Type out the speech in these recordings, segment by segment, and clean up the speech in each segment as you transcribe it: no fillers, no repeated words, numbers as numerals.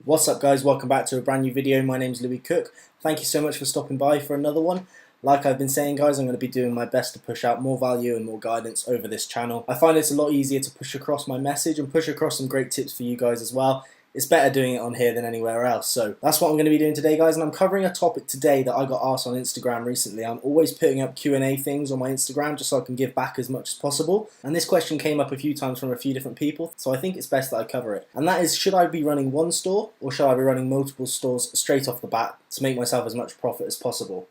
What's up guys, welcome back to a brand new video. My name's Louis Cook. Thank you so much for stopping by for another one. Like I've been saying guys, I'm going to be doing my best to push out more value and more guidance over this channel. I find it's a lot easier to push across my message and push across some great tips for you guys as well. It's better doing it on here than anywhere else. So that's what I'm going to be doing today guys, and I'm covering a topic today that I got asked on Instagram recently. I'm always putting up Q&A things on my Instagram just so I can give back as much as possible. And this question came up a few times from a few different people, so I think it's best that I cover it. And that is, should I be running one store or should I be running multiple stores straight off the bat to make myself as much profit as possible?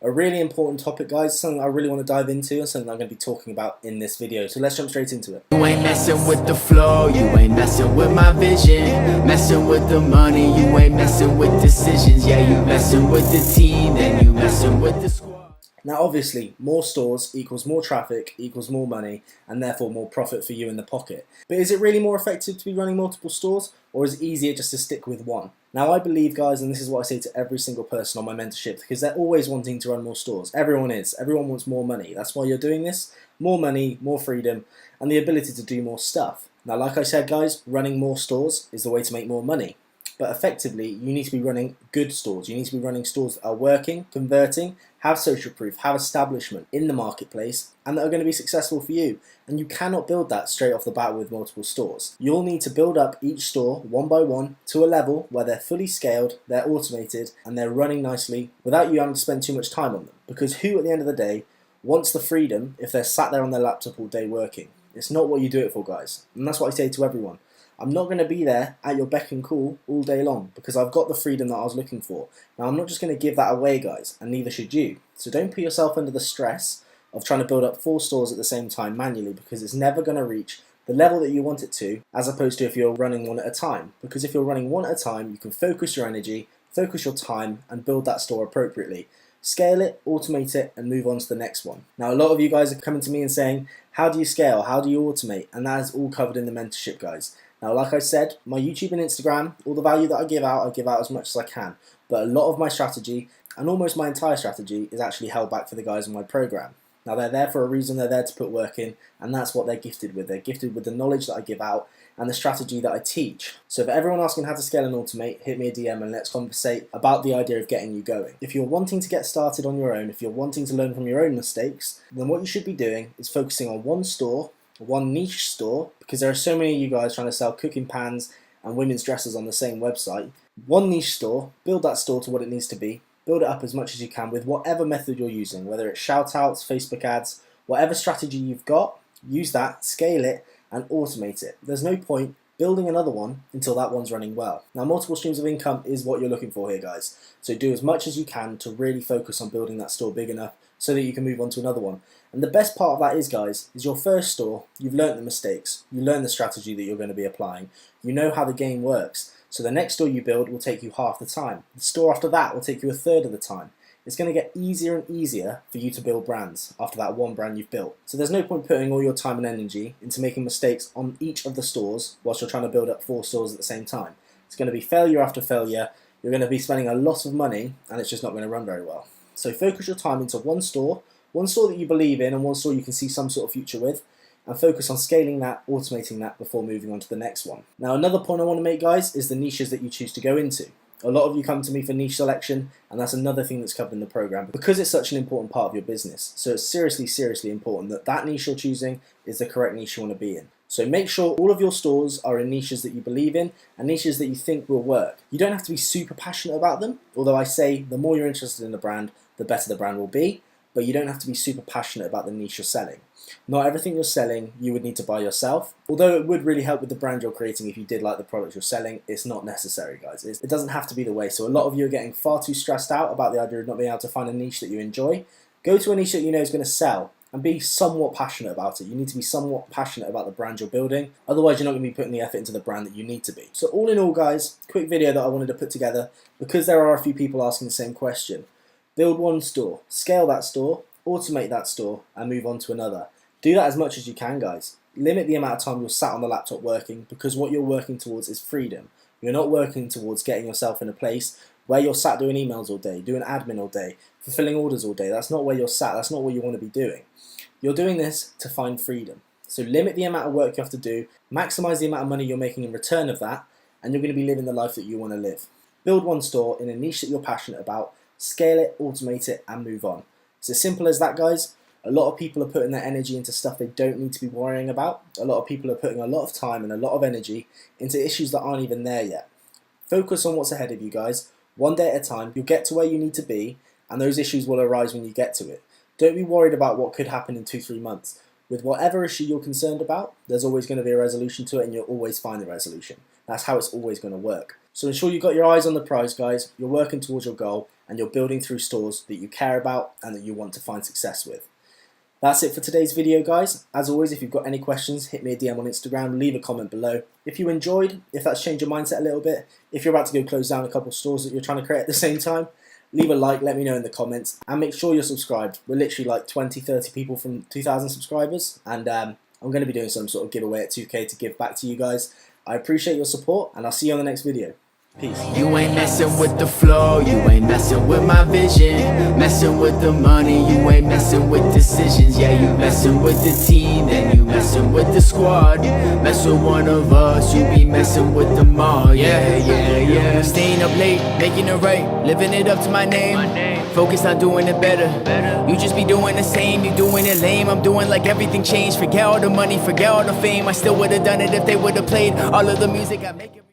A really important topic guys, something I really want to dive into and something I'm going to be talking about in this video. So let's jump straight into it. You ain't messing with the flow, you ain't messing with my vision. Messing with the money, you ain't messing with decisions. Yeah, you messing with the team, then you messing with the squad. Now obviously, more stores equals more traffic equals more money and therefore more profit for you in the pocket. But is it really more effective to be running multiple stores, or is it easier just to stick with one? Now I believe guys, and this is what I say to every single person on my mentorship, because they're always wanting to run more stores. Everyone is. Everyone wants more money. That's why you're doing this. More money, more freedom, and the ability to do more stuff. Now like I said guys, running more stores is the way to make more money. But effectively, you need to be running good stores. You need to be running stores that are working, converting, have social proof, have establishment in the marketplace, and that are going to be successful for you. And you cannot build that straight off the bat with multiple stores. You'll need to build up each store one by one to a level where they're fully scaled, they're automated, and they're running nicely without you having to spend too much time on them. Because who at the end of the day wants the freedom if they're sat there on their laptop all day working? It's not what you do it for, guys. And that's what I say to everyone. I'm not going to be there at your beck and call all day long because I've got the freedom that I was looking for. Now I'm not just going to give that away guys, and neither should you. So don't put yourself under the stress of trying to build up 4 stores at the same time manually, because it's never going to reach the level that you want it to, as opposed to if you're running one at a time. Because if you're running one at a time, you can focus your energy, focus your time, and build that store appropriately. Scale it, automate it, and move on to the next one. Now a lot of you guys are coming to me and saying, how do you scale, how do you automate? And that is all covered in the mentorship guys. Now like I said, my YouTube and Instagram, all the value that I give out as much as I can. But a lot of my strategy, and almost my entire strategy, is actually held back for the guys in my program. Now they're there for a reason, they're there to put work in, and that's what they're gifted with. They're gifted with the knowledge that I give out and the strategy that I teach. So for everyone asking how to scale and automate, hit me a DM and let's conversate about the idea of getting you going. If you're wanting to get started on your own, if you're wanting to learn from your own mistakes, then what you should be doing is focusing on one store, one niche store, because there are so many of you guys trying to sell cooking pans and women's dresses on the same website. One niche store, build that store to what it needs to be, build it up as much as you can with whatever method you're using, whether it's shout outs, Facebook ads, whatever strategy you've got, use that, scale it, and automate it. There's no point building another one until that one's running well. Now multiple streams of income is what you're looking for here guys, so do as much as you can to really focus on building that store big enough so that you can move on to another one. And the best part of that is guys, is your first store, you've learnt the mistakes, you learn the strategy that you're going to be applying, you know how the game works, so the next store you build will take you half the time. The store after that will take you a third of the time. It's going to get easier and easier for you to build brands after that one brand you've built. So there's no point putting all your time and energy into making mistakes on each of the stores whilst you're trying to build up 4 stores at the same time. It's going to be failure after failure, you're going to be spending a lot of money, and it's just not going to run very well. So focus your time into one store that you believe in and one store you can see some sort of future with, and focus on scaling that, automating that before moving on to the next one. Now another point I want to make guys is the niches that you choose to go into. A lot of you come to me for niche selection, and that's another thing that's covered in the program because it's such an important part of your business. So it's seriously important that that niche you're choosing is the correct niche you want to be in. So make sure all of your stores are in niches that you believe in and niches that you think will work. You don't have to be super passionate about them, although I say the more you're interested in the brand, the better the brand will be, but you don't have to be super passionate about the niche you're selling. Not everything you're selling you would need to buy yourself, although it would really help with the brand you're creating if you did like the product you're selling. It's not necessary guys, it doesn't have to be the way. So a lot of you are getting far too stressed out about the idea of not being able to find a niche that you enjoy. Go to a niche that you know is going to sell and be somewhat passionate about it. You need to be somewhat passionate about the brand you're building, otherwise you're not going to be putting the effort into the brand that you need to be. So all in all guys, quick video that I wanted to put together because there are a few people asking the same question. Build one store, scale that store, automate that store, and move on to another. Do that as much as you can guys. Limit the amount of time you're sat on the laptop working, because what you're working towards is freedom. You're not working towards getting yourself in a place where you're sat doing emails all day, doing admin all day, fulfilling orders all day. That's not where you're sat, that's not what you want to be doing. You're doing this to find freedom. So limit the amount of work you have to do, maximize the amount of money you're making in return of that, and you're going to be living the life that you want to live. Build one store in a niche that you're passionate about, scale it, automate it, and move on. It's as simple as that, guys. A lot of people are putting their energy into stuff they don't need to be worrying about. A lot of people are putting a lot of time and a lot of energy into issues that aren't even there yet. Focus on what's ahead of you, guys. One day at a time, you'll get to where you need to be, and those issues will arise when you get to it. Don't be worried about what could happen in 2-3 months. With whatever issue you're concerned about, there's always going to be a resolution to it, and you'll always find the resolution. That's how it's always going to work. So ensure you've got your eyes on the prize, guys. You're working towards your goal, and you're building through stores that you care about and that you want to find success with. That's it for today's video, guys. As always, if you've got any questions, hit me a DM on Instagram, leave a comment below. If you enjoyed, if that's changed your mindset a little bit, if you're about to go close down a couple of stores that you're trying to create at the same time, leave a like, let me know in the comments, and make sure you're subscribed. We're literally like 20-30 people from 2,000 subscribers, and I'm going to be doing some sort of giveaway at 2K to give back to you guys. I appreciate your support, and I'll see you on the next video. Peace. You ain't messing with the flow, you ain't messing with my vision. Messing with the money, you ain't messing with decisions. Yeah, you messing with the team, then you messing with the squad. Mess with one of us, you be messing with them all. Yeah. Staying up late, making it right, living it up to my name. Focused on doing it better. You just be doing the same, you doing it lame. I'm doing like everything changed. Forget all the money, forget all the fame. I still would've done it if they would've played all of the music I make.